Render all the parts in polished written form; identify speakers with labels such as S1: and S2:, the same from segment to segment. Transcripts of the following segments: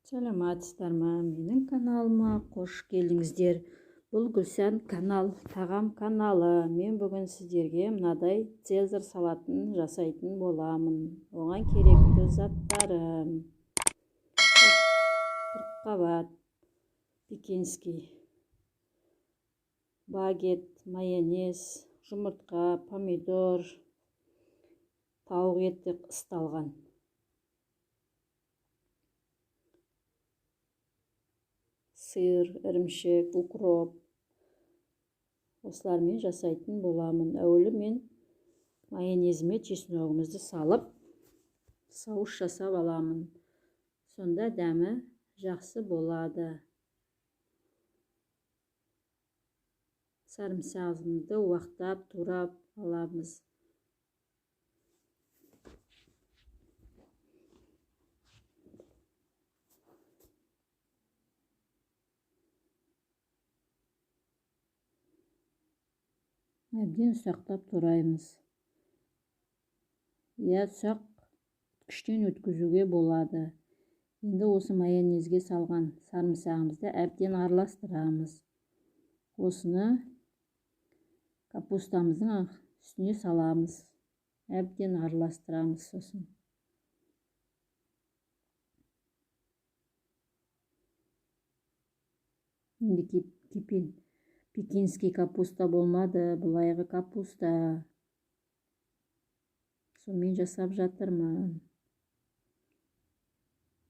S1: Саламатсыздар ма? Менің каналыма қош келдіңіздер. Бұл Гүлсән канал, тағам каналы. Мен бүгін сіздерге мынадай цезарь салатын жасайтын боламын. Оған керекті заттарым: қырыққабат пекинский, багет, майонез, жұмыртқа, помидор, тауық еті ысталған, сыр, ірімшік, укроп. Осылармен жасайтын боламын. Әуелі мен майонезіме чесногымызды салып, соус жасап аламын. Сонда дәмі жақсы болады. Сарымсағымызды уақтап, турап аламыз. Әбден ұсақтап тураймыз. Ұсақ күштен өткізуге болады. Енді осы майонезге салған сарымсағымызды әбден араластырамыз. Осыны капустамыздың үстіне саламыз. Әбден араластырамыз сосын. Енді пекинский капуста болмады, былайғы капуста. Сонымен жасап жатырмын.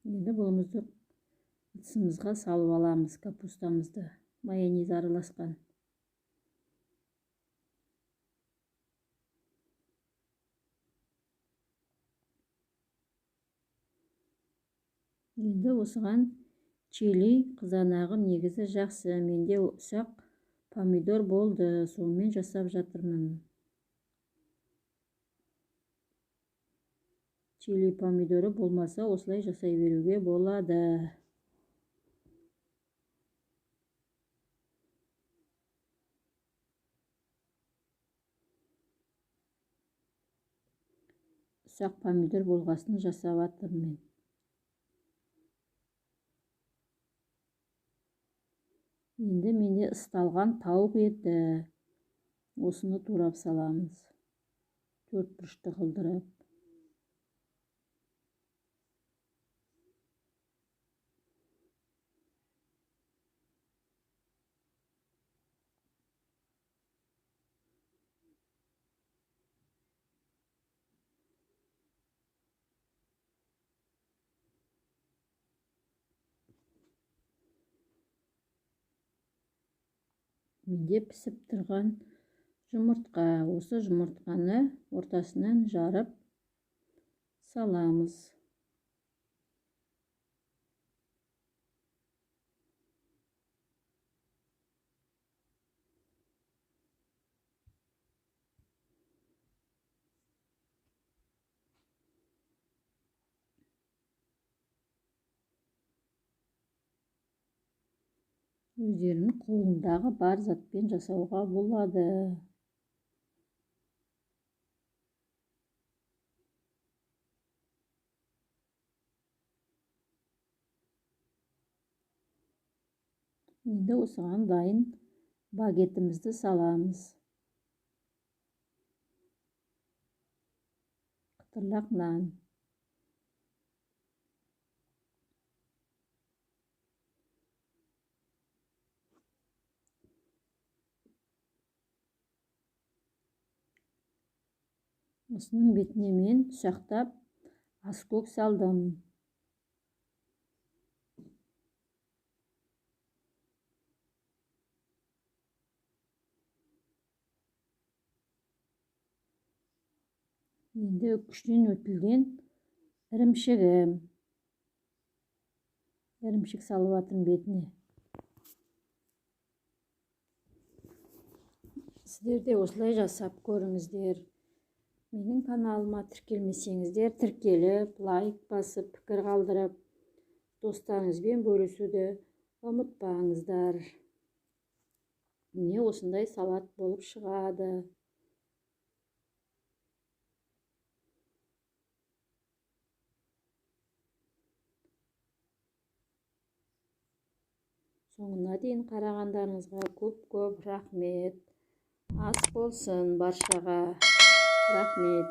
S1: Енді бұлымызды ыдысымызға салып аламыз капустамызды, майонез араласқан. Енді осыған чили қызанағым негізі жақсы. Менде ұсақ помидор болды, сонымен жасап жатырмын. Чили помидоры болмаса, осылай жасай беруге болады. Ұсақ помидор болғасын жасап жатырмын. Енді менде ысталған тауық еті. Осыны турап саламыз. Төрт бұрышты қылдырып. Менде пісіп тұрған жұмыртқа. Осы жұмыртқаны ортасынан жарып саламыз. Өздерінің қолындағы бар затпен жасауға болады. Енді осыған дайын багетімізді саламыз. Қытырлақ нан. Осының бетіне мен ұсақтап аскөк салдым. Енді күштен өтілген ірімшігім. Ірімшік салып жатырмын бетіне. Сіздер де осылай жасап көріңіздер. Менің каналыма тіркелмесеңіздер, тіркеліп, лайк басып, пікір қалдырып, достарыңызбен бөлісуді ұмытпаңыздар. Міне осындай салат болып шығады. Соңына дейін қарағандарыңызға көп рахмет. Ас болсын баршаға. Рахмет.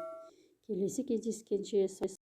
S1: Келесі кездескенше